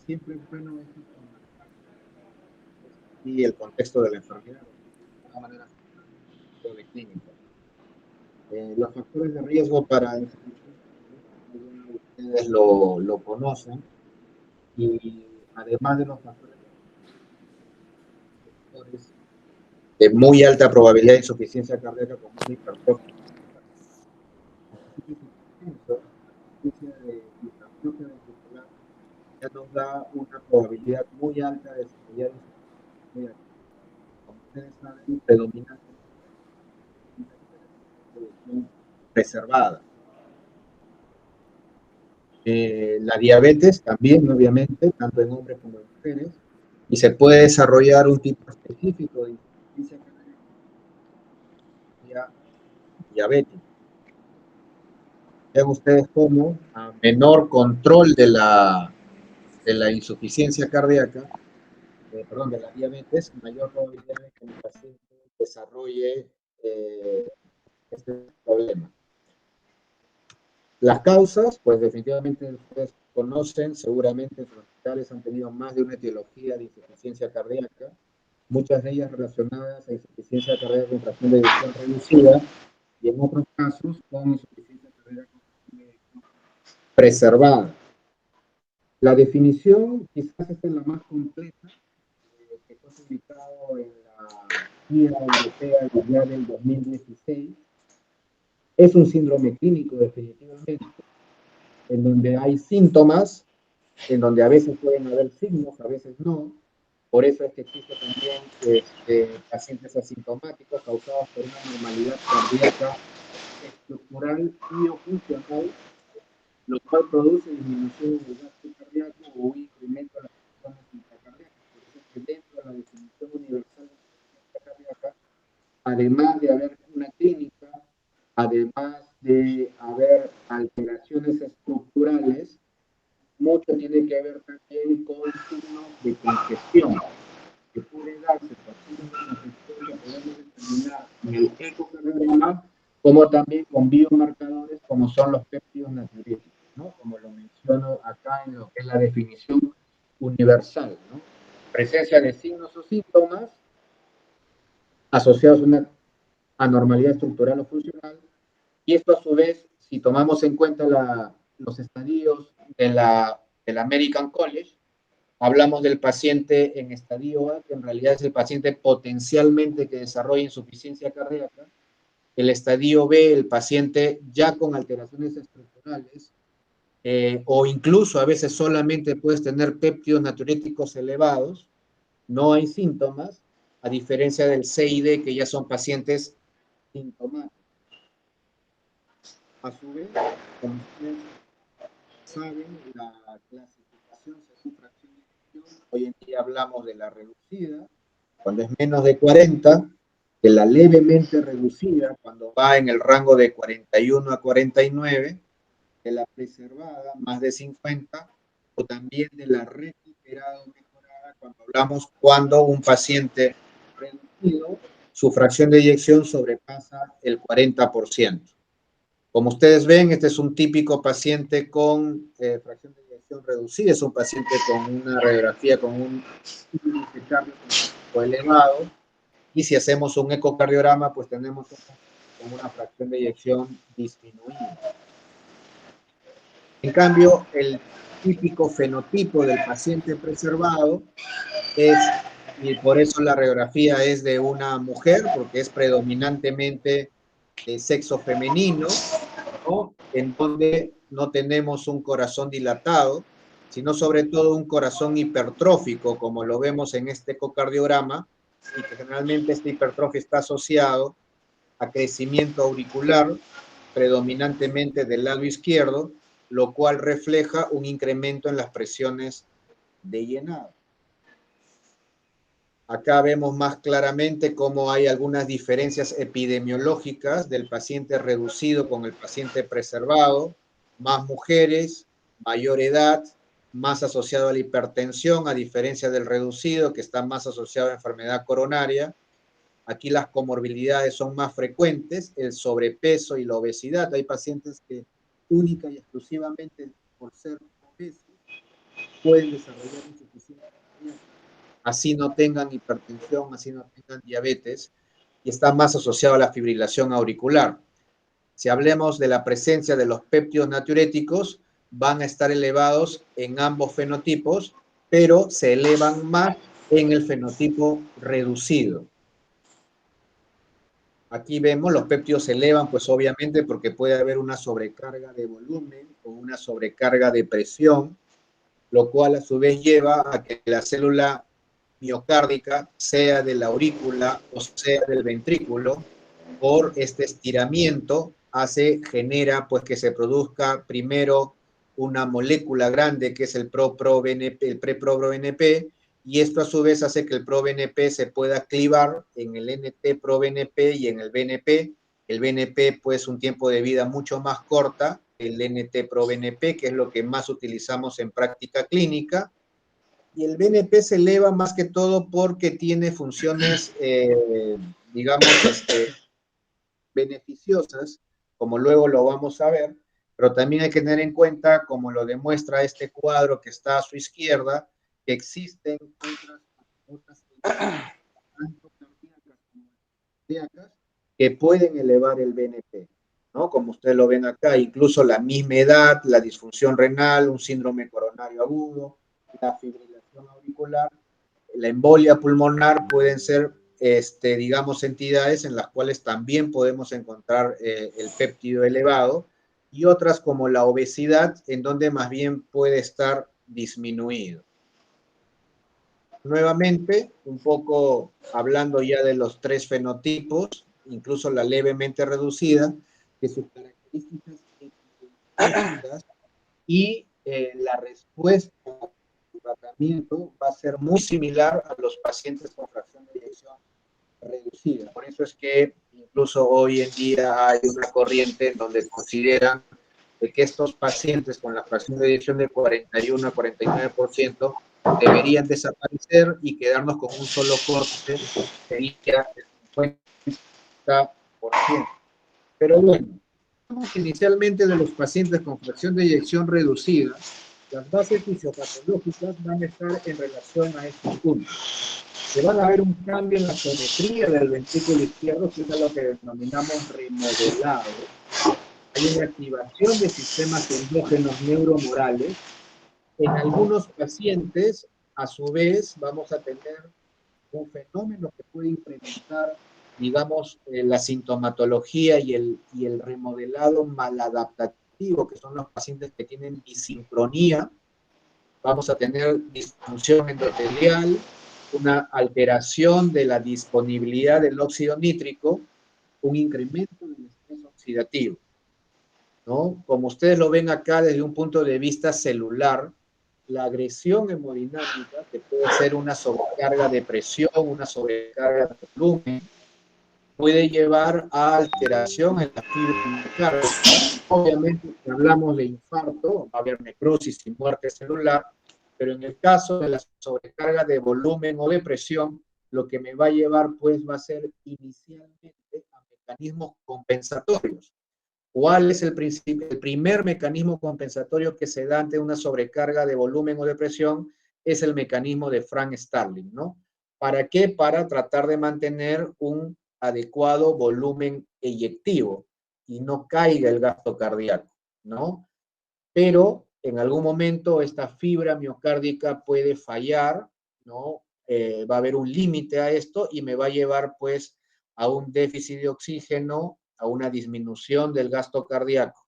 Siempre es bueno esto y el contexto de la enfermedad, de alguna manera de clínica. Los factores de riesgo para ustedes lo conocen y además de los factores de muy alta probabilidad de insuficiencia cardíaca como una hipertrofia, ya nos da una probabilidad muy alta de desarrollar insuficiencia, como ustedes saben, predominante preservada. La diabetes también, obviamente, tanto en hombres como en mujeres, y se puede desarrollar un tipo específico de insuficiencia cardíaca diabética. Vean ustedes cómo a menor control de la insuficiencia cardíaca, de la diabetes, mayor probabilidad de que el paciente desarrolle este problema. Las causas, pues definitivamente ustedes conocen, seguramente los hospitales han tenido más de una etiología de insuficiencia cardíaca, muchas de ellas relacionadas a insuficiencia cardíaca con fracción de eyección reducida y en otros casos con insuficiencia cardíaca con fracción de eyección preservada. La definición quizás es la más completa que fue publicado en la Guía Europea ya del 2016. Es un síndrome clínico definitivamente, en donde hay síntomas, en donde a veces pueden haber signos, a veces no. Por eso es que existe también pacientes asintomáticos causados por una normalidad cardíaca estructural y o funcional, lo cual produce disminución del gasto cardíaco o un incremento de las funciones intracardíacas. Por eso es que dentro de la definición universal de insuficiencia cardíaca, además de haber una clínica, además de haber alteraciones estructurales, mucho tiene que ver también con signos de congestión, que puede darse por signos de congestión que podemos determinar en el ecocardiograma, como también con biomarcadores como son los péptidos natriuréticos, ¿no? Como lo menciono acá en lo que es la definición universal, ¿no? Presencia de signos o síntomas asociados a una anormalidad estructural o funcional, y esto a su vez, si tomamos en cuenta los estadios del American College, hablamos del paciente en estadio A, que en realidad es el paciente potencialmente que desarrolla insuficiencia cardíaca, el estadio B, el paciente ya con alteraciones estructurales, o incluso a veces solamente puedes tener péptidos natriuréticos elevados, no hay síntomas, a diferencia del C y D, que ya son pacientes sintomáticos. A su vez, como ustedes saben, la clasificación según fracción de eyección, hoy en día hablamos de la reducida, cuando es menos de 40, de la levemente reducida, cuando va en el rango de 41 a 49, de la preservada, más de 50, o también de la recuperada o mejorada, cuando un paciente reducido, su fracción de eyección sobrepasa el 40%. Como ustedes ven, este es un típico paciente con fracción de eyección reducida, es un paciente con una radiografía con un índice cardíaco elevado, y si hacemos un ecocardiograma, pues tenemos una fracción de eyección disminuida. En cambio, el típico fenotipo del paciente preservado es, y por eso la radiografía es de una mujer, porque es predominantemente de sexo femenino, ¿no? En donde no tenemos un corazón dilatado, sino sobre todo un corazón hipertrófico, como lo vemos en este ecocardiograma, y que generalmente esta hipertrofia está asociado a crecimiento auricular, predominantemente del lado izquierdo, lo cual refleja un incremento en las presiones de llenado. Acá vemos más claramente cómo hay algunas diferencias epidemiológicas del paciente reducido con el paciente preservado, más mujeres, mayor edad, más asociado a la hipertensión, a diferencia del reducido, que está más asociado a enfermedad coronaria. Aquí las comorbilidades son más frecuentes, el sobrepeso y la obesidad. Hay pacientes que única y exclusivamente por ser obesos pueden desarrollar insuficiencia cardíaca, así no tengan hipertensión, así no tengan diabetes, y está más asociado a la fibrilación auricular. Si hablemos de la presencia de los péptidos natriuréticos, van a estar elevados en ambos fenotipos, pero se elevan más en el fenotipo reducido. Aquí vemos los péptidos se elevan, pues obviamente porque puede haber una sobrecarga de volumen o una sobrecarga de presión, lo cual a su vez lleva a que la célula miocárdica, sea de la aurícula o sea del ventrículo, por este estiramiento genera pues que se produzca primero una molécula grande que es el pre-proBNP, y esto a su vez hace que el proBNP se pueda clivar en el NT-proBNP y en el BNP. El BNP pues un tiempo de vida mucho más corta, el NT-proBNP, que es lo que más utilizamos en práctica clínica, y el BNP se eleva más que todo porque tiene funciones, digamos, beneficiosas, como luego lo vamos a ver, pero también hay que tener en cuenta, como lo demuestra este cuadro que está a su izquierda, que existen otras tanto cardíacas como cardíacas que pueden elevar el BNP, ¿no? Como ustedes lo ven acá, incluso la misma edad, la disfunción renal, un síndrome coronario agudo, la fibrilación auricular, la embolia pulmonar pueden ser, digamos, entidades en las cuales también podemos encontrar el péptido elevado, y otras como la obesidad, en donde más bien puede estar disminuido. Nuevamente, un poco hablando ya de los tres fenotipos, incluso la levemente reducida, que sus características y la respuesta al tratamiento va a ser muy similar a los pacientes con fracción de eyección reducida. Por eso es que incluso hoy en día hay una corriente en donde consideran que estos pacientes con la fracción de eyección de 41 a 49% deberían desaparecer y quedarnos con un solo corte, sería el 50%. Pero bueno, inicialmente de los pacientes con fracción de eyección reducida, las bases fisiopatológicas van a estar en relación a estos puntos. Se van a ver un cambio en la geometría del ventrículo izquierdo, que es lo que denominamos remodelado. Hay una activación de sistemas endógenos neuromorales. En algunos pacientes, a su vez, vamos a tener un fenómeno que puede incrementar, digamos, la sintomatología y el remodelado maladaptativo, que son los pacientes que tienen disincronía. Vamos a tener disfunción endotelial, una alteración de la disponibilidad del óxido nítrico, un incremento del estrés oxidativo, ¿no? Como ustedes lo ven acá desde un punto de vista celular, la agresión hemodinámica, que puede ser una sobrecarga de presión, una sobrecarga de volumen, puede llevar a alteración en la fibra miocardial. Obviamente, si hablamos de infarto, va a haber necrosis y muerte celular, pero en el caso de la sobrecarga de volumen o de presión, lo que me va a llevar, pues, va a ser inicialmente a mecanismos compensatorios. ¿Cuál es el primer mecanismo compensatorio que se da ante una sobrecarga de volumen o de presión? Es el mecanismo de Frank-Starling, ¿no? ¿Para qué? Para tratar de mantener un adecuado volumen eyectivo y no caiga el gasto cardíaco, ¿no? Pero en algún momento esta fibra miocárdica puede fallar, ¿no? Va a haber un límite a esto y me va a llevar pues a un déficit de oxígeno, a una disminución del gasto cardíaco.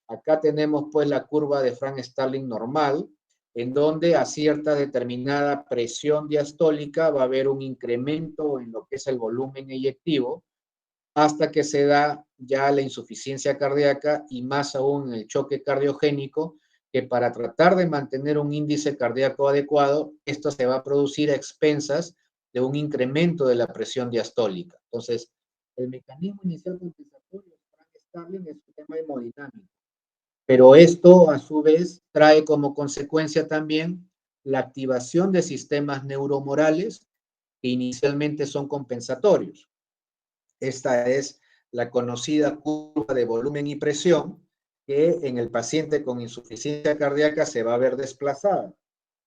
Acá tenemos pues la curva de Frank-Starling normal, en donde a cierta determinada presión diastólica va a haber un incremento en lo que es el volumen eyectivo, hasta que se da ya la insuficiencia cardíaca y más aún el choque cardiogénico, que para tratar de mantener un índice cardíaco adecuado, esto se va a producir a expensas de un incremento de la presión diastólica. Entonces, el mecanismo inicial compensatorio de Frank-Starling es un tema hemodinámico, pero esto a su vez trae como consecuencia también la activación de sistemas neuromorales que inicialmente son compensatorios. Esta es la conocida curva de volumen y presión, que en el paciente con insuficiencia cardíaca se va a ver desplazada.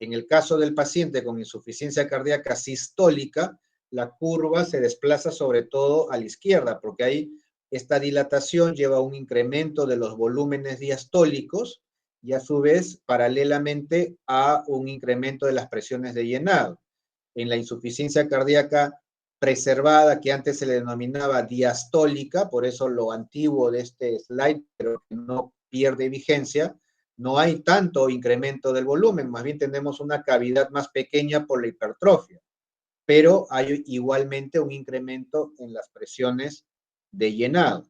En el caso del paciente con insuficiencia cardíaca sistólica, la curva se desplaza sobre todo a la izquierda, porque ahí esta dilatación lleva a un incremento de los volúmenes diastólicos y a su vez, paralelamente, a un incremento de las presiones de llenado. En la insuficiencia cardíaca preservada, que antes se le denominaba diastólica, por eso lo antiguo de este slide, pero que no pierde vigencia, no hay tanto incremento del volumen, más bien tenemos una cavidad más pequeña por la hipertrofia, pero hay igualmente un incremento en las presiones de llenado.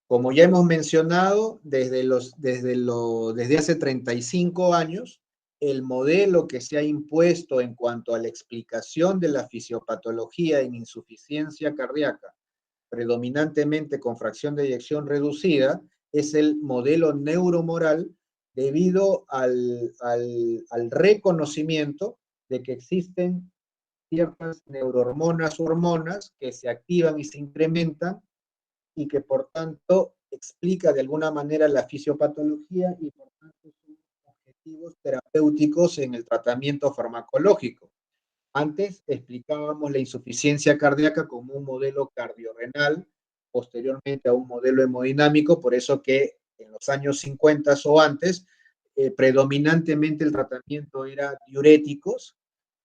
Como ya hemos mencionado, desde hace 35 años, el modelo que se ha impuesto en cuanto a la explicación de la fisiopatología en insuficiencia cardíaca, predominantemente con fracción de eyección reducida, es el modelo neuromoral debido al reconocimiento de que existen ciertas neurohormonas o hormonas que se activan y se incrementan y que por tanto explica de alguna manera la fisiopatología y por tanto sus objetivos terapéuticos en el tratamiento farmacológico. Antes explicábamos la insuficiencia cardíaca como un modelo cardiorrenal, posteriormente a un modelo hemodinámico, por eso que en los años 50 o antes, predominantemente el tratamiento era diuréticos,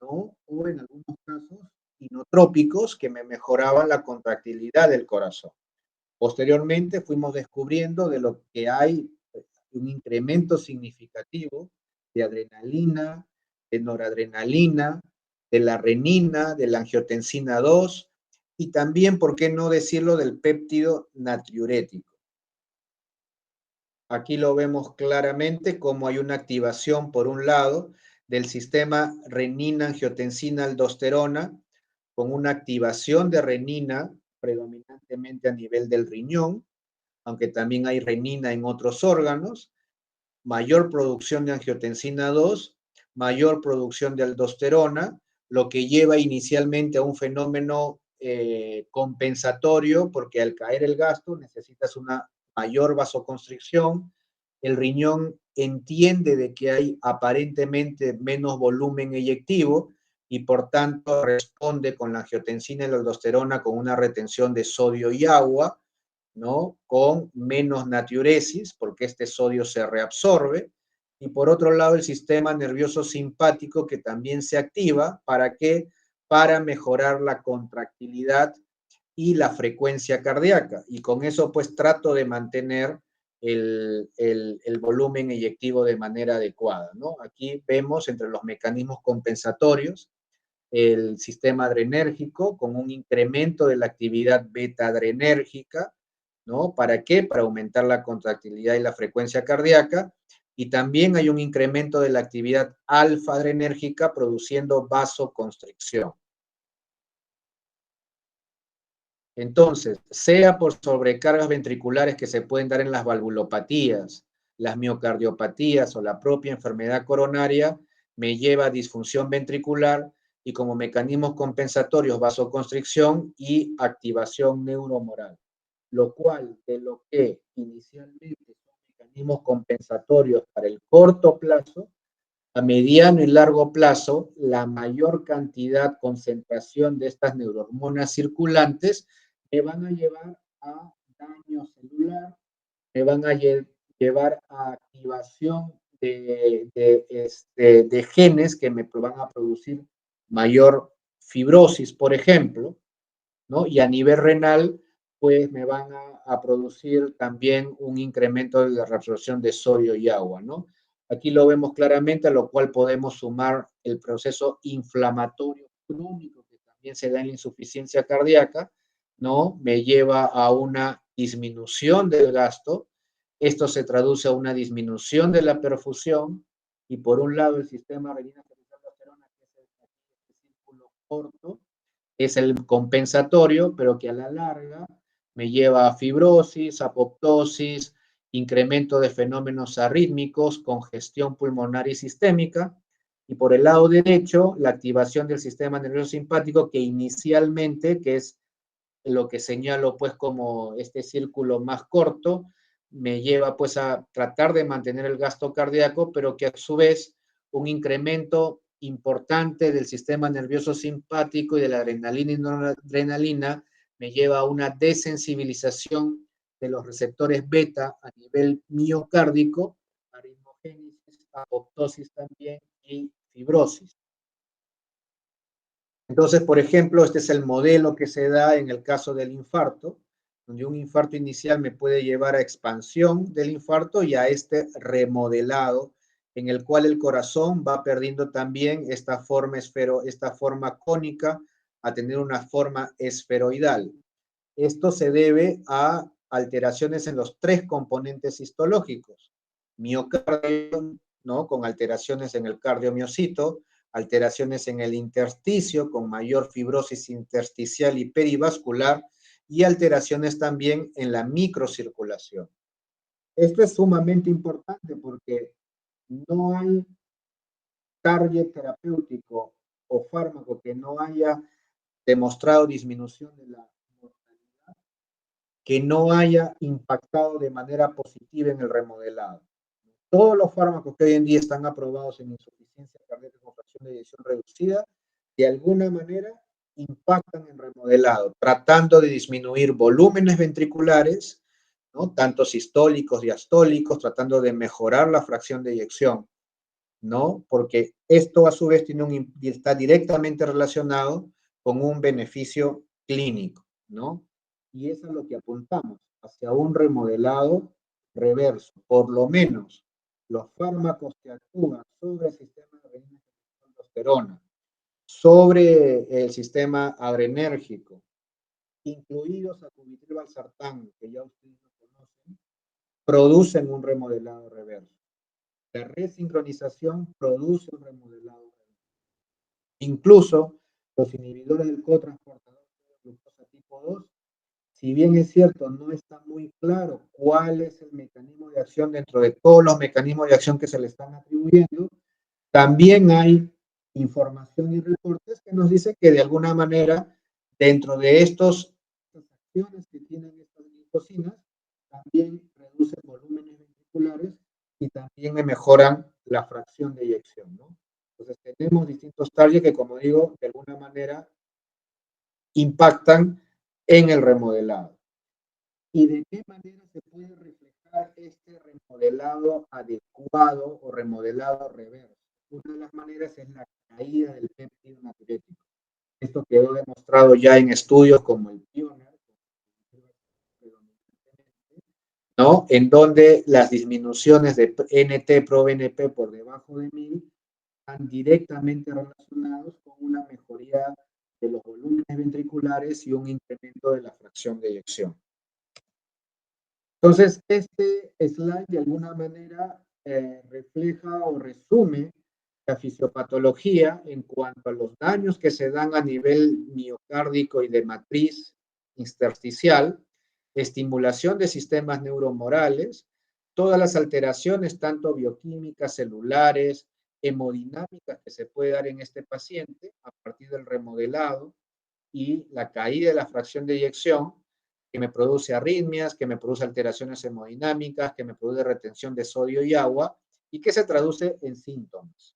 ¿no? O en algunos casos inotrópicos que me mejoraban la contractilidad del corazón. Posteriormente fuimos descubriendo de lo que hay un incremento significativo de adrenalina, de noradrenalina, de la renina, de la angiotensina 2 y también, ¿por qué no decirlo?, del péptido natriurético. Aquí lo vemos claramente como hay una activación, por un lado, del sistema renina-angiotensina-aldosterona, con una activación de renina predominantemente a nivel del riñón, aunque también hay renina en otros órganos, mayor producción de angiotensina 2, mayor producción de aldosterona, lo que lleva inicialmente a un fenómeno compensatorio, porque al caer el gasto necesitas una mayor vasoconstricción, el riñón entiende de que hay aparentemente menos volumen eyectivo y por tanto responde con la angiotensina y la aldosterona con una retención de sodio y agua, ¿no? Con menos natriuresis, porque este sodio se reabsorbe, y por otro lado el sistema nervioso simpático que también se activa, ¿para qué? Para mejorar la contractilidad y la frecuencia cardíaca, y con eso pues trato de mantener el volumen eyectivo de manera adecuada, ¿no? Aquí vemos entre los mecanismos compensatorios el sistema adrenérgico con un incremento de la actividad beta-adrenérgica, ¿no? ¿Para qué? Para aumentar la contractilidad y la frecuencia cardíaca. Y también hay un incremento de la actividad alfa-adrenérgica produciendo vasoconstricción. Entonces, sea por sobrecargas ventriculares que se pueden dar en las valvulopatías, las miocardiopatías o la propia enfermedad coronaria, me lleva a disfunción ventricular y como mecanismos compensatorios vasoconstricción y activación neuromoral, lo cual de lo que inicialmente son mecanismos compensatorios para el corto plazo, a mediano y largo plazo, la mayor cantidad, concentración de estas neurohormonas circulantes me van a llevar a daño celular, me van a llevar a activación de genes que me van a producir mayor fibrosis, por ejemplo, ¿no? Y a nivel renal, pues me van a producir también un incremento de la reabsorción de sodio y agua, ¿no? Aquí lo vemos claramente, a lo cual podemos sumar el proceso inflamatorio crónico que también se da en la insuficiencia cardíaca, ¿no? Me lleva a una disminución del gasto. Esto se traduce a una disminución de la perfusión y por un lado el sistema renina-angiotensina-aldosterona, que es el círculo corto, es el compensatorio, pero que a la larga me lleva a fibrosis, apoptosis, incremento de fenómenos arrítmicos, congestión pulmonar y sistémica. Y por el lado derecho, la activación del sistema nervioso simpático, que inicialmente, que es lo que señalo pues como este círculo más corto, me lleva pues a tratar de mantener el gasto cardíaco, pero que a su vez un incremento importante del sistema nervioso simpático y de la adrenalina y noradrenalina me lleva a una desensibilización de los receptores beta a nivel miocárdico, aritmogénesis, apoptosis también y fibrosis. Entonces, por ejemplo, este es el modelo que se da en el caso del infarto, donde un infarto inicial me puede llevar a expansión del infarto y a este remodelado, en el cual el corazón va perdiendo también esta forma cónica a tener una forma esferoidal. Esto se debe a alteraciones en los tres componentes histológicos: miocardio, ¿no?, con alteraciones en el cardiomiocito, alteraciones en el intersticio con mayor fibrosis intersticial y perivascular, y alteraciones también en la microcirculación. Esto es sumamente importante porque no hay target terapéutico o fármaco que no haya demostrado disminución de la mortalidad, que no haya impactado de manera positiva en el remodelado. Todos los fármacos que hoy en día están aprobados en insuficiencia cardíaca con fracción de eyección reducida, de alguna manera impactan en remodelado, tratando de disminuir volúmenes ventriculares, ¿no?, tanto sistólicos, diastólicos, tratando de mejorar la fracción de eyección, ¿no? Porque esto a su vez está directamente relacionado con un beneficio clínico, ¿no? Y eso es lo que apuntamos, hacia un remodelado reverso. Por lo menos los fármacos que actúan sobre el sistema de aldosterona, sobre el sistema adrenérgico, incluidos acubitril valsartán, que ya ustedes lo conocen, producen un remodelado reverso. La resincronización produce un remodelado reverso. Incluso los inhibidores del cotransportador de glucosa tipo 2, si bien es cierto, no está muy claro cuál es el mecanismo de acción dentro de todos los mecanismos de acción que se le están atribuyendo, también hay información y reportes que nos dicen que de alguna manera, dentro de estas acciones que tienen estas glicosinas, también reducen volúmenes ventriculares y también me mejoran la fracción de eyección, ¿no? Entonces tenemos distintos targets que, como digo, de alguna manera impactan en el remodelado. ¿Y de qué manera se puede reflejar este remodelado adecuado o remodelado reverso? Una de las maneras es la caída del péptido natriurético. Esto quedó demostrado ya en estudios como el Pioneer, ¿no?, en donde las disminuciones de NT-proBNP por debajo de 1000 están directamente relacionados con una mejoría de los volúmenes ventriculares y un incremento de la fracción de eyección. Entonces, este slide de alguna manera refleja o resume la fisiopatología en cuanto a los daños que se dan a nivel miocárdico y de matriz intersticial, estimulación de sistemas neuromorales, todas las alteraciones, tanto bioquímicas, celulares, hemodinámicas que se puede dar en este paciente a partir del remodelado y la caída de la fracción de eyección, que me produce arritmias, que me produce alteraciones hemodinámicas, que me produce retención de sodio y agua y que se traduce en síntomas.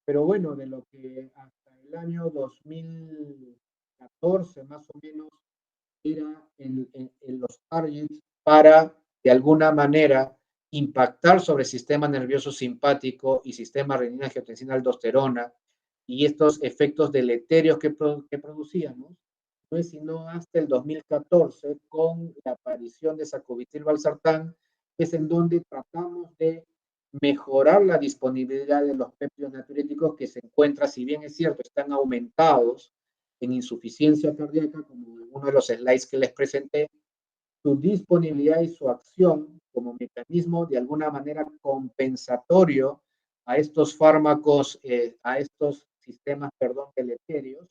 Pero bueno, de lo que hasta el año 2014 más o menos era en los targets para de alguna manera impactar sobre el sistema nervioso simpático y sistema renina-angiotensina-aldosterona y estos efectos deleterios que producíamos, no es sino hasta el 2014 con la aparición de sacubitril valsartán, es en donde tratamos de mejorar la disponibilidad de los péptidos natriuréticos que se encuentran, si bien es cierto, están aumentados en insuficiencia cardíaca, como en uno de los slides que les presenté, su disponibilidad y su acción como mecanismo de alguna manera compensatorio a estos fármacos, a estos sistemas, perdón, deleterios,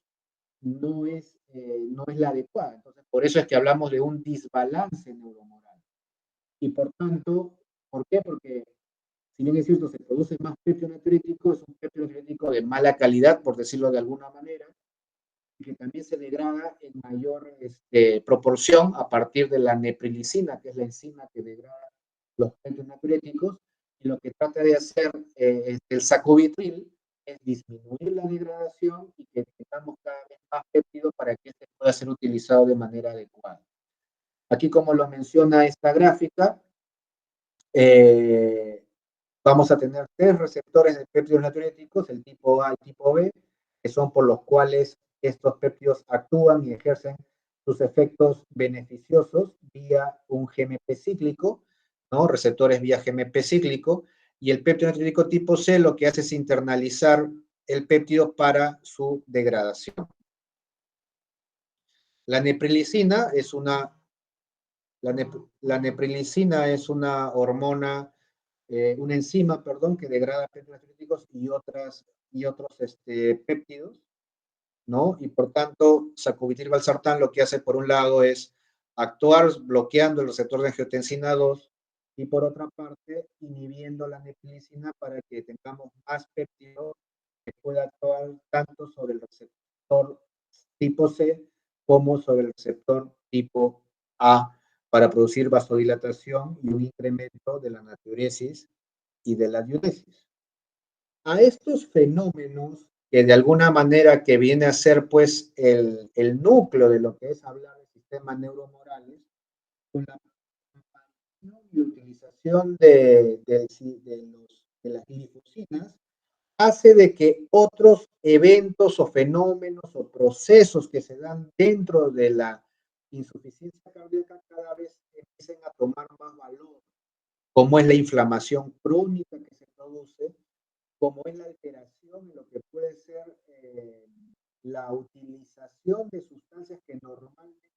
no es la adecuada. Entonces, por eso es que hablamos de un desbalance neuromoral. Y por tanto, ¿por qué? Porque si bien es cierto, se produce más péptido natriurético, es un péptido natriurético de mala calidad, por decirlo de alguna manera, que también se degrada en mayor proporción a partir de la neprilicina, que es la enzima que degrada los péptidos natriuréticos, y lo que trata de hacer el sacubitril es disminuir la degradación y que tengamos cada vez más péptido para que este pueda ser utilizado de manera adecuada. Aquí, como lo menciona esta gráfica, vamos a tener 3 receptores de péptidos natriuréticos, el tipo A y tipo B, que son por los cuales estos péptidos actúan y ejercen sus efectos beneficiosos vía un GMP cíclico, ¿no? Receptores vía GMP cíclico, y el péptido natriurético tipo C lo que hace es internalizar el péptido para su degradación. La neprilicina es una, la neprilicina es una hormona, una enzima, perdón, que degrada péptidos natriuréticos y otros péptidos, ¿no? Y por tanto, sacubitril/valsartán lo que hace por un lado es actuar bloqueando el receptor de angiotensina 2 y por otra parte inhibiendo la neprilicina para que tengamos más péptidos que pueda actuar tanto sobre el receptor tipo C como sobre el receptor tipo A para producir vasodilatación y un incremento de la natriuresis y de la diuresis. A estos fenómenos, que de alguna manera que viene a ser pues el núcleo de lo que es hablar de sistemas neuromorales, con la y utilización de las glifosinas, hace de que otros eventos o fenómenos o procesos que se dan dentro de la insuficiencia cardíaca cada vez empiecen a tomar más valor, como es la inflamación crónica que se produce, como es la alteración en lo que puede ser la utilización de sustancias que normalmente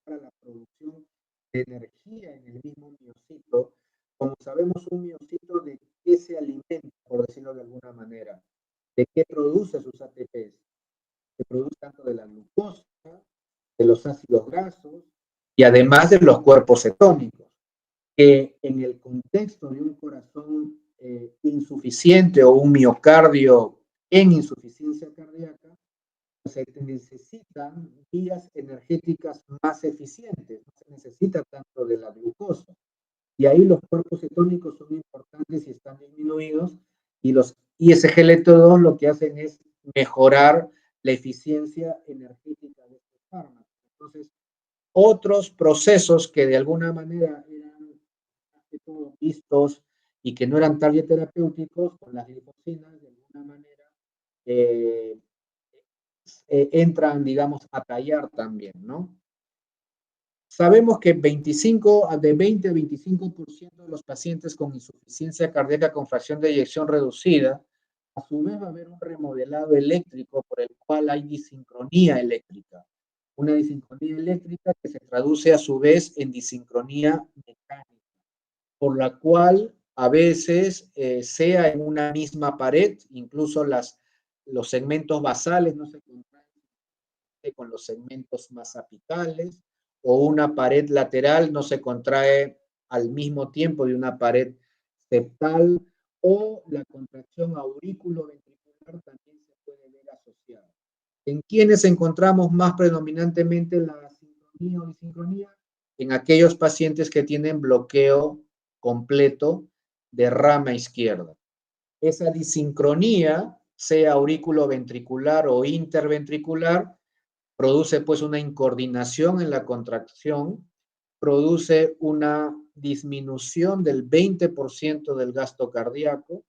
para la producción de energía en el mismo miocito. Como sabemos, un miocito de qué se alimenta, por decirlo de alguna manera, de qué produce sus ATPs. Se produce tanto de la glucosa, de los ácidos grasos y además de los cuerpos cetónicos, que en el contexto de un corazón insuficiente o un miocardio en insuficiencia cardíaca, se necesitan vías energéticas más eficientes, no se necesita tanto de la glucosa. Y ahí los cuerpos cetónicos son importantes y están disminuidos, y los ISGLT2 lo que hacen es mejorar la eficiencia energética de estos fármacos. Entonces, otros procesos que de alguna manera eran vistos y que no eran target terapéuticos, con las glifosinas, de alguna manera, eh, entran, digamos, a tallar también, ¿no? Sabemos que de 20 a 25% de los pacientes con insuficiencia cardíaca con fracción de eyección reducida, a su vez va a haber un remodelado eléctrico por el cual hay disincronía eléctrica. Una disincronía eléctrica que se traduce a su vez en disincronía mecánica, por la cual a veces sea en una misma pared, incluso los segmentos basales no se contraen con los segmentos más apicales, o una pared lateral no se contrae al mismo tiempo de una pared septal, o la contracción aurículo-ventricular también se puede ver asociada. ¿En quiénes encontramos más predominantemente la sincronía o disincronía? En aquellos pacientes que tienen bloqueo completo de rama izquierda. Esa disincronía, sea aurículo-ventricular o interventricular, produce pues una incoordinación en la contracción, produce una disminución del 20% del gasto cardíaco,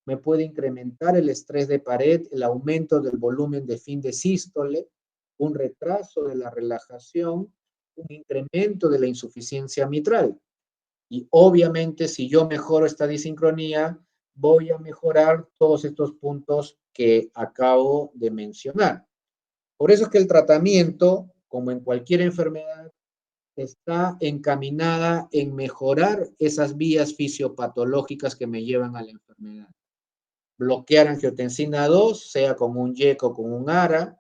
me puede incrementar el estrés de pared, el aumento del volumen de fin de sístole, un retraso de la relajación, un incremento de la insuficiencia mitral. Y obviamente si yo mejoro esta disincronía, voy a mejorar todos estos puntos que acabo de mencionar. Por eso es que el tratamiento, como en cualquier enfermedad, está encaminada en mejorar esas vías fisiopatológicas que me llevan a la enfermedad. Bloquear angiotensina 2, sea con un YEC o con un ARA,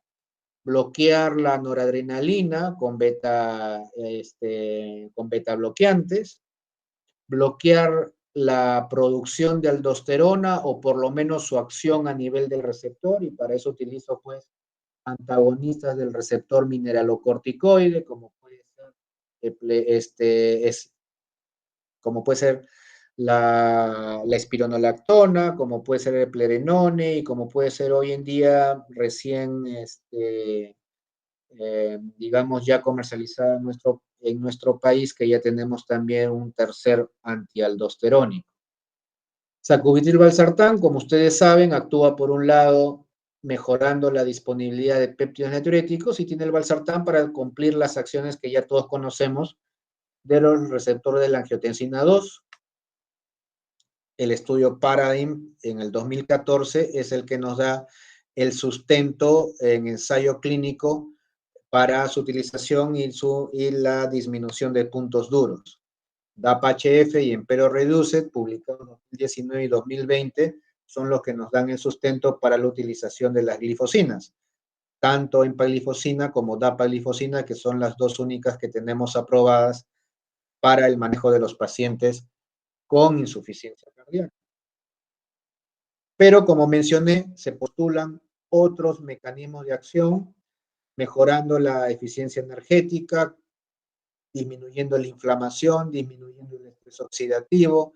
bloquear la noradrenalina con beta bloqueantes, bloquear la producción de aldosterona o por lo menos su acción a nivel del receptor, y para eso utilizo pues antagonistas del receptor mineralocorticoide, como puede ser la espironolactona, como puede ser el Plerenone y como puede ser hoy en día recién, digamos, ya comercializada en nuestro país, que ya tenemos también un tercer antialdosterónico. Sacubitril/valsartán, como ustedes saben, actúa por un lado mejorando la disponibilidad de péptidos natriuréticos y tiene el valsartán para cumplir las acciones que ya todos conocemos de los receptores de la angiotensina 2. El estudio Paradigm en el 2014 es el que nos da el sustento en ensayo clínico para su utilización y la disminución de puntos duros. DAPA-HF y Empero Reduced, publicados en 2019 y 2020, son los que nos dan el sustento para la utilización de las glifosinas, tanto empaglifosina como dapaglifosina, que son las dos únicas que tenemos aprobadas para el manejo de los pacientes con insuficiencia cardíaca. Pero como mencioné, se postulan otros mecanismos de acción, mejorando la eficiencia energética, disminuyendo la inflamación, disminuyendo el estrés oxidativo,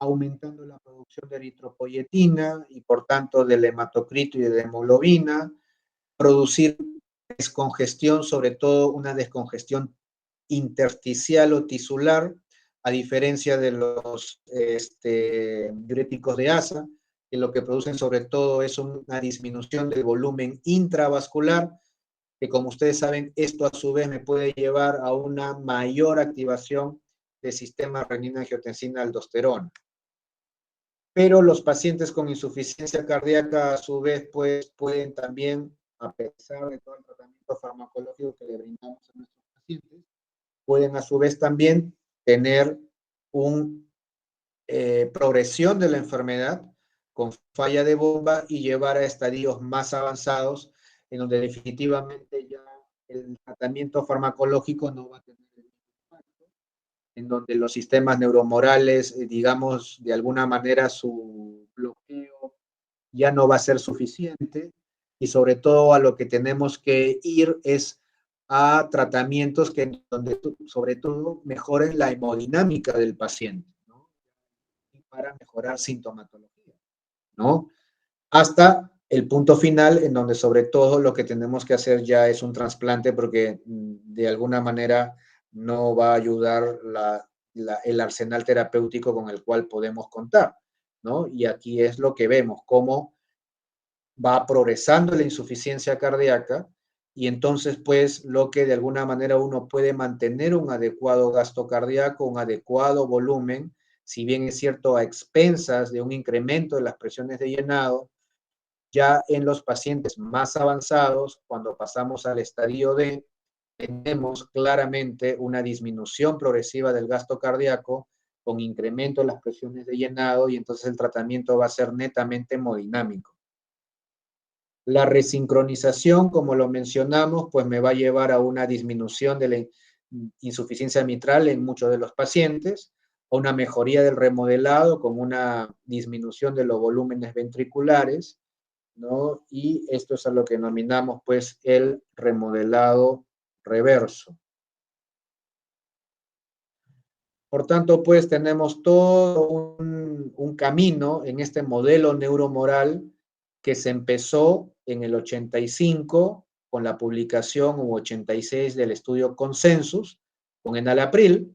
aumentando la producción de eritropoyetina y por tanto del hematocrito y de la hemoglobina, producir descongestión, sobre todo una descongestión intersticial o tisular, a diferencia de los diuréticos de asa, que lo que producen sobre todo es una disminución del volumen intravascular, que como ustedes saben, esto a su vez me puede llevar a una mayor activación del sistema renina-angiotensina-aldosterona. Pero los pacientes con insuficiencia cardíaca, a su vez, pues, pueden también, a pesar de todo el tratamiento farmacológico que le brindamos a nuestros pacientes, pueden a su vez también tener una progresión de la enfermedad con falla de bomba y llevar a estadios más avanzados en donde definitivamente ya el tratamiento farmacológico no va a tener el impacto, en donde los sistemas neuromorales, digamos, de alguna manera su bloqueo ya no va a ser suficiente y sobre todo a lo que tenemos que ir es a tratamientos que donde sobre todo mejoren la hemodinámica del paciente, ¿no? Y para mejorar sintomatología, ¿no? Hasta el punto final en donde sobre todo lo que tenemos que hacer ya es un trasplante porque de alguna manera no va a ayudar el arsenal terapéutico con el cual podemos contar, ¿no? Y aquí es lo que vemos, cómo va progresando la insuficiencia cardíaca y entonces pues lo que de alguna manera uno puede mantener un adecuado gasto cardíaco, un adecuado volumen, si bien es cierto a expensas de un incremento de las presiones de llenado, ya en los pacientes más avanzados, cuando pasamos al estadio D, tenemos claramente una disminución progresiva del gasto cardíaco con incremento de las presiones de llenado y entonces el tratamiento va a ser netamente hemodinámico. La resincronización, como lo mencionamos, pues me va a llevar a una disminución de la insuficiencia mitral en muchos de los pacientes, a una mejoría del remodelado con una disminución de los volúmenes ventriculares, ¿no? Y esto es a lo que denominamos pues el remodelado reverso. Por tanto, pues tenemos todo un camino en este modelo neuromoral que se empezó en el 85 con la publicación, o 86, del estudio Consensus con enalapril,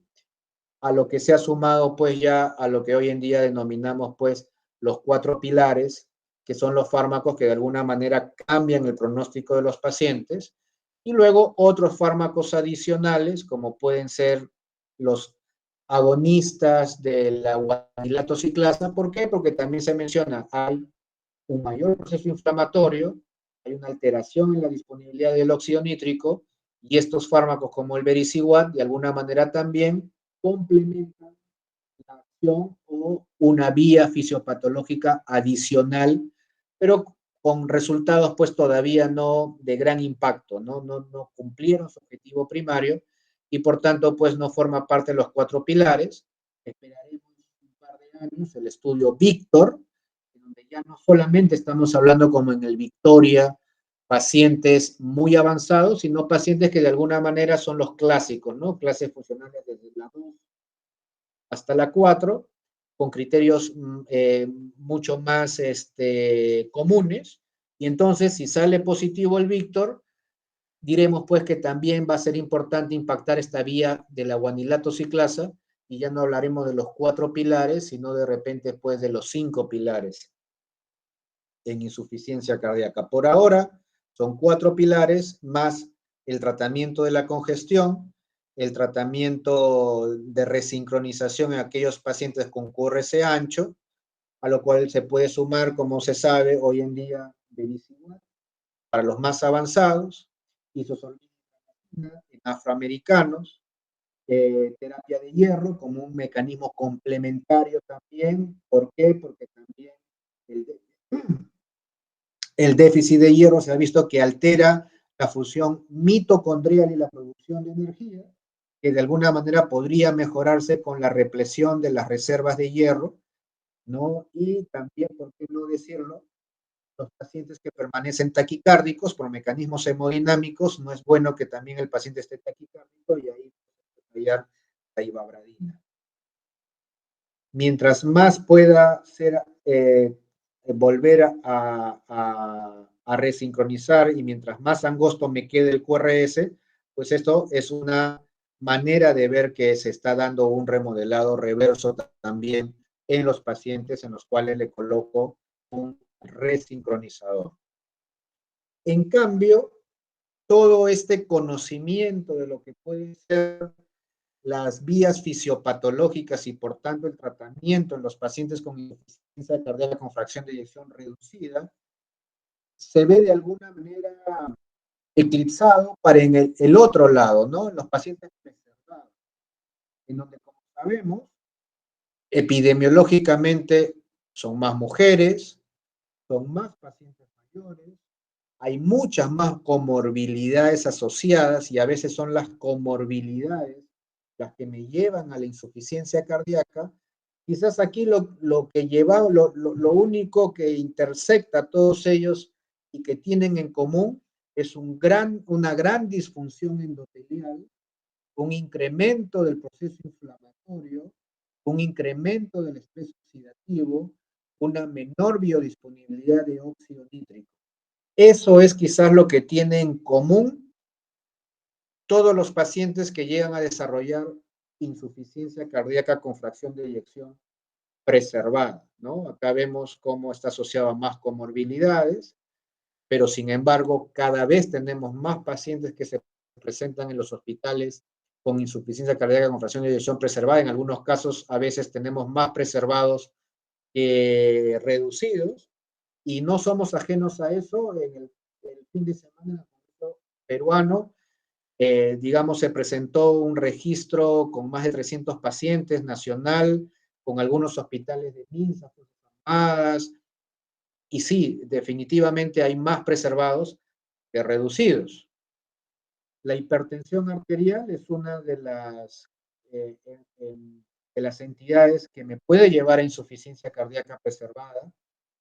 a lo que se ha sumado pues ya a lo que hoy en día denominamos pues los 4 pilares, que son los fármacos que de alguna manera cambian el pronóstico de los pacientes, y luego otros fármacos adicionales como pueden ser los agonistas de la guanilato ciclasa. ¿Por qué? Porque también se menciona, hay un mayor proceso inflamatorio, hay una alteración en la disponibilidad del óxido nítrico y estos fármacos como el vericiguat de alguna manera también complementan la acción o una vía fisiopatológica adicional, pero con resultados pues todavía no de gran impacto, no cumplieron su objetivo primario y por tanto pues no forma parte de los 4 pilares. Esperaremos un par de años el estudio Víctor, donde ya no solamente estamos hablando como en el Victoria, pacientes muy avanzados, sino pacientes que de alguna manera son los clásicos, ¿no? Clases funcionales desde la 2 hasta la 4, con criterios mucho más comunes, y entonces si sale positivo el Víctor, diremos pues que también va a ser importante impactar esta vía de la guanilato ciclasa, y ya no hablaremos de los 4 pilares, sino de repente pues de los 5 pilares en insuficiencia cardíaca. Por ahora son 4 pilares más el tratamiento de la congestión, el tratamiento de resincronización en aquellos pacientes con QRS ancho, a lo cual se puede sumar, como se sabe hoy en día, Vericiguat para los más avanzados, isosolvina en afroamericanos, terapia de hierro como un mecanismo complementario también. ¿Por qué? Porque también el déficit de hierro se ha visto que altera la función mitocondrial y la producción de energía, que de alguna manera podría mejorarse con la represión de las reservas de hierro, ¿no? Y también, ¿por qué no decirlo? Los pacientes que permanecen taquicárdicos por mecanismos hemodinámicos, no es bueno que también el paciente esté taquicárdico, y ahí desarrollar la ivabradina. Mientras más pueda ser, volver a resincronizar, y mientras más angosto me quede el QRS, pues esto es una manera de ver que se está dando un remodelado reverso también en los pacientes en los cuales le coloco un resincronizador. En cambio, todo este conocimiento de lo que pueden ser las vías fisiopatológicas y por tanto el tratamiento en los pacientes con insuficiencia cardíaca con fracción de eyección reducida, se ve de alguna manera eclipsado para en el otro lado, ¿no? En los pacientes preservados, en donde, como sabemos, epidemiológicamente son más mujeres, son más pacientes mayores, hay muchas más comorbilidades asociadas, y a veces son las comorbilidades las que me llevan a la insuficiencia cardíaca. Quizás aquí lo que lleva, lo único que intersecta a todos ellos y que tienen en común es una gran disfunción endotelial, un incremento del proceso inflamatorio, un incremento del estrés oxidativo, una menor biodisponibilidad de óxido nítrico. Eso es quizás lo que tiene en común todos los pacientes que llegan a desarrollar insuficiencia cardíaca con fracción de eyección preservada, ¿no? Acá vemos cómo está asociado a más comorbilidades, pero sin embargo, cada vez tenemos más pacientes que se presentan en los hospitales con insuficiencia cardíaca con fracción de eyección preservada. En algunos casos, a veces tenemos más preservados que reducidos, y no somos ajenos a eso. En el fin de semana peruano, digamos, se presentó un registro con más de 300 pacientes nacional, con algunos hospitales de MINSA, armadas, y sí, definitivamente hay más preservados que reducidos. La hipertensión arterial es una de las entidades que me puede llevar a insuficiencia cardíaca preservada,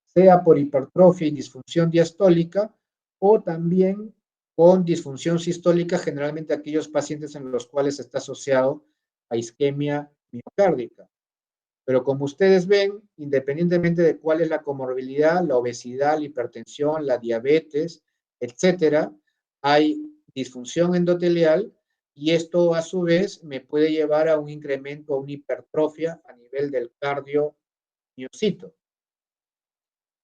sea por hipertrofia y disfunción diastólica, o también con disfunción sistólica, generalmente aquellos pacientes en los cuales está asociado a isquemia miocárdica. Pero como ustedes ven, independientemente de cuál es la comorbilidad, la obesidad, la hipertensión, la diabetes, etcétera, hay disfunción endotelial, y esto a su vez me puede llevar a un incremento, a una hipertrofia a nivel del cardiomiocito.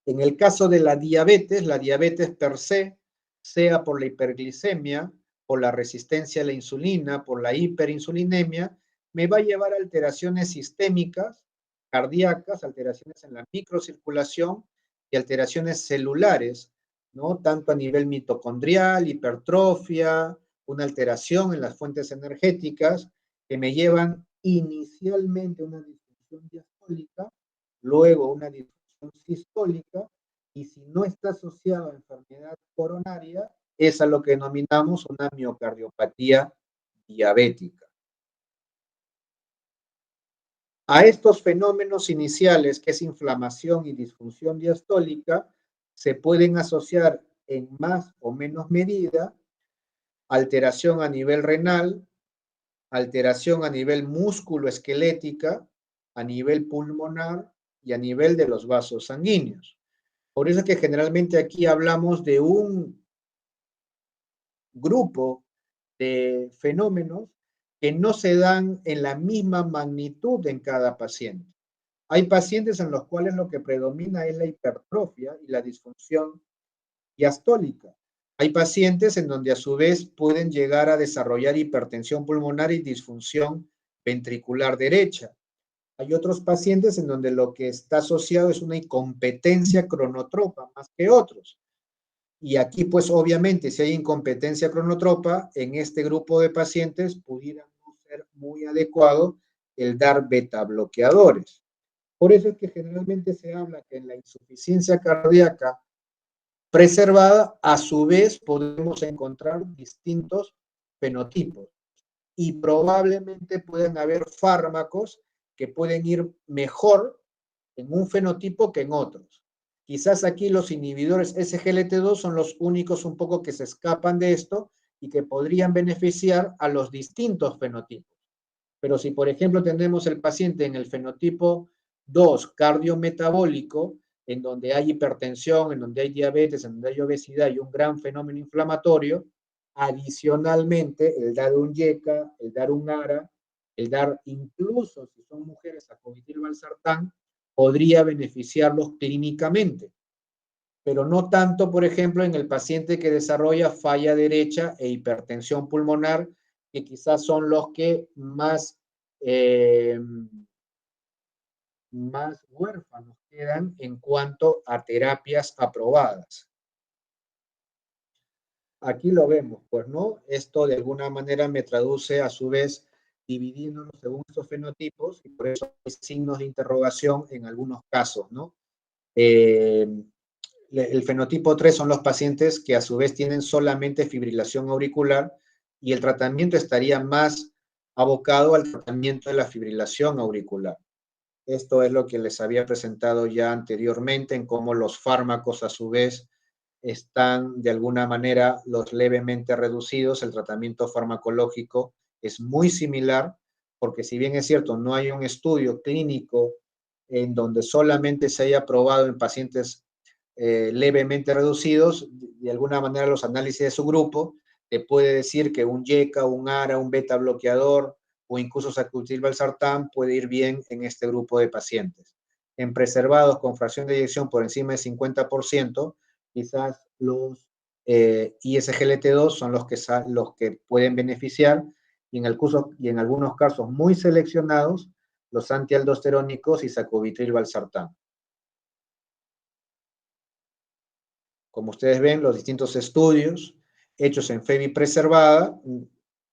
En el caso de la diabetes per se, sea por la hiperglicemia, por la resistencia a la insulina, por la hiperinsulinemia, me va a llevar a alteraciones sistémicas, cardíacas, alteraciones en la microcirculación y alteraciones celulares, ¿no? Tanto a nivel mitocondrial, hipertrofia, una alteración en las fuentes energéticas que me llevan inicialmente a una disfunción diastólica, luego una disfunción sistólica, y si no está asociado a enfermedad coronaria, es a lo que denominamos una miocardiopatía diabética. A estos fenómenos iniciales, que es inflamación y disfunción diastólica, se pueden asociar en más o menos medida alteración a nivel renal, alteración a nivel musculoesquelética, a nivel pulmonar y a nivel de los vasos sanguíneos. Por eso es que generalmente aquí hablamos de un grupo de fenómenos que no se dan en la misma magnitud en cada paciente. Hay pacientes en los cuales lo que predomina es la hipertrofia y la disfunción diastólica. Hay pacientes en donde a su vez pueden llegar a desarrollar hipertensión pulmonar y disfunción ventricular derecha. Hay otros pacientes en donde lo que está asociado es una incompetencia cronotropa más que otros. Y aquí, pues obviamente, si hay incompetencia cronotropa, en este grupo de pacientes pudiera no ser muy adecuado el dar beta bloqueadores. Por eso es que generalmente se habla que en la insuficiencia cardíaca preservada, a su vez podemos encontrar distintos fenotipos y probablemente pueden haber fármacos que pueden ir mejor en un fenotipo que en otros. Quizás aquí los inhibidores SGLT2 son los únicos un poco que se escapan de esto y que podrían beneficiar a los distintos fenotipos. Pero si, por ejemplo, tenemos el paciente en el fenotipo 2 cardiometabólico, en donde hay hipertensión, en donde hay diabetes, en donde hay obesidad y un gran fenómeno inflamatorio, adicionalmente el dar un YECA, el dar un ARA, el dar incluso si son mujeres acobitil-valsartán, podría beneficiarlos clínicamente, pero no tanto, por ejemplo, en el paciente que desarrolla falla derecha e hipertensión pulmonar, que quizás son los que eh, más huérfanos quedan en cuanto a terapias aprobadas. Aquí lo vemos, pues, ¿no? Esto de alguna manera me traduce a su vez dividiéndonos según estos fenotipos y por eso hay signos de interrogación en algunos casos, ¿no? El fenotipo 3 son los pacientes que a su vez tienen solamente fibrilación auricular y el tratamiento estaría más abocado al tratamiento de la fibrilación auricular. Esto es lo que les había presentado ya anteriormente en cómo los fármacos a su vez están de alguna manera los levemente reducidos. El tratamiento farmacológico es muy similar porque si bien es cierto, no hay un estudio clínico en donde solamente se haya probado en pacientes levemente reducidos, de alguna manera los análisis de su grupo te puede decir que un YECA, un ARA, un beta bloqueador o incluso sacubitril/valsartán puede ir bien en este grupo de pacientes. En preservados con fracción de eyección por encima del 50%, quizás los ISGLT2 son los que pueden beneficiar y en algunos casos muy seleccionados los antialdosterónicos y sacubitril/valsartán. Como ustedes ven, los distintos estudios hechos en FEBI preservada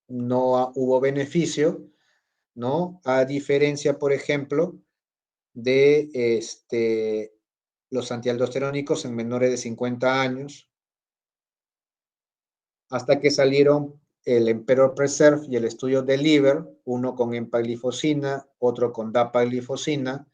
no hubo beneficio, ¿no? A diferencia, por ejemplo, de los antialdosterónicos en menores de 50 años, hasta que salieron el Emperor Preserve y el estudio de Liver, uno con empaglifosina, otro con dapaglifosina,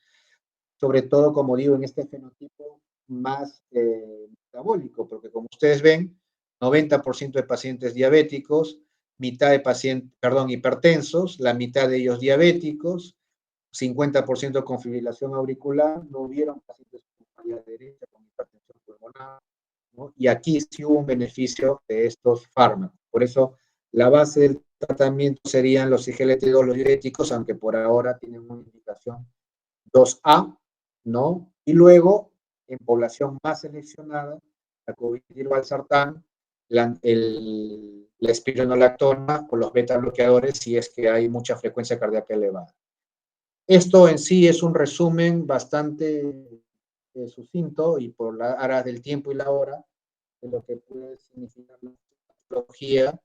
sobre todo, como digo, en este fenotipo más metabólico, porque como ustedes ven, 90% de pacientes diabéticos, mitad de pacientes, perdón, hipertensos, la mitad de ellos diabéticos, 50% con fibrilación auricular, no hubieron pacientes con falla derecha, con hipertensión pulmonar, ¿no? Y aquí sí hubo un beneficio de estos fármacos. Por eso, la base del tratamiento serían los IGLT2, los diuréticos, aunque por ahora tienen una indicación 2A, ¿no? Y luego, en población más seleccionada, la COVID-valsartán, la espironolactona o los beta bloqueadores si es que hay mucha frecuencia cardíaca elevada. Esto en sí es un resumen bastante sucinto y por la aras del tiempo y la hora de lo que puede significar la psicología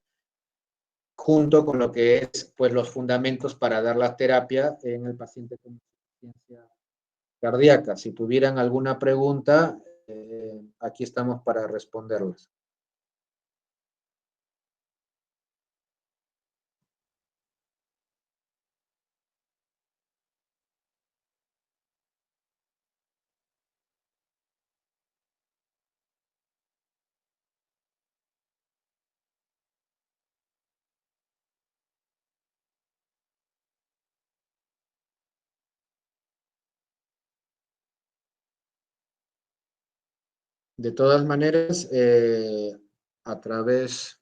junto con lo que es pues los fundamentos para dar la terapia en el paciente con insuficiencia cardíaca. Si tuvieran alguna pregunta, aquí estamos para responderlas. De todas maneras, a través,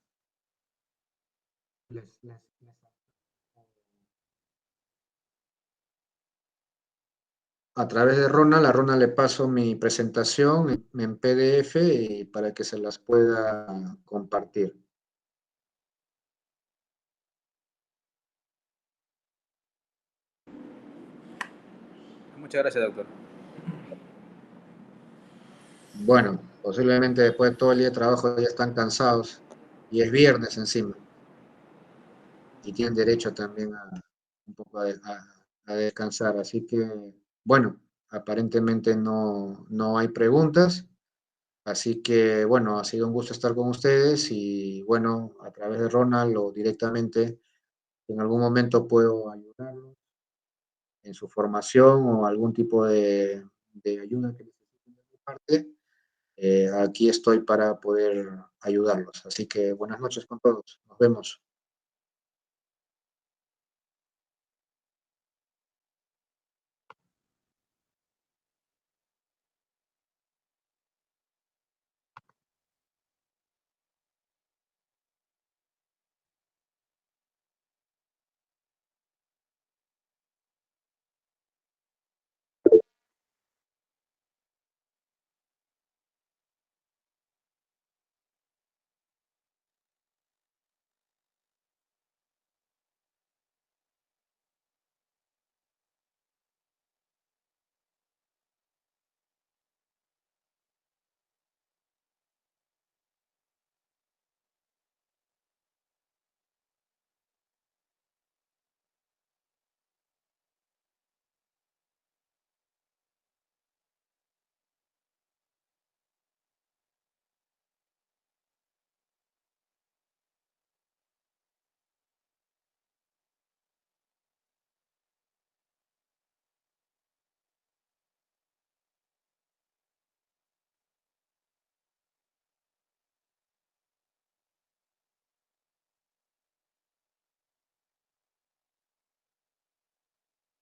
a través de Ronald, a Ronald le paso mi presentación en PDF y para que se las pueda compartir. Muchas gracias, doctor. Bueno, posiblemente después de todo el día de trabajo ya están cansados y es viernes encima y tienen derecho también a un poco a descansar. Así que, bueno, aparentemente no hay preguntas. Así que, bueno, ha sido un gusto estar con ustedes y, bueno, a través de Ronald o directamente, en algún momento puedo ayudarlos en su formación o algún tipo de ayuda que necesiten de mi parte. Aquí estoy para poder ayudarlos. Así que buenas noches con todos. Nos vemos.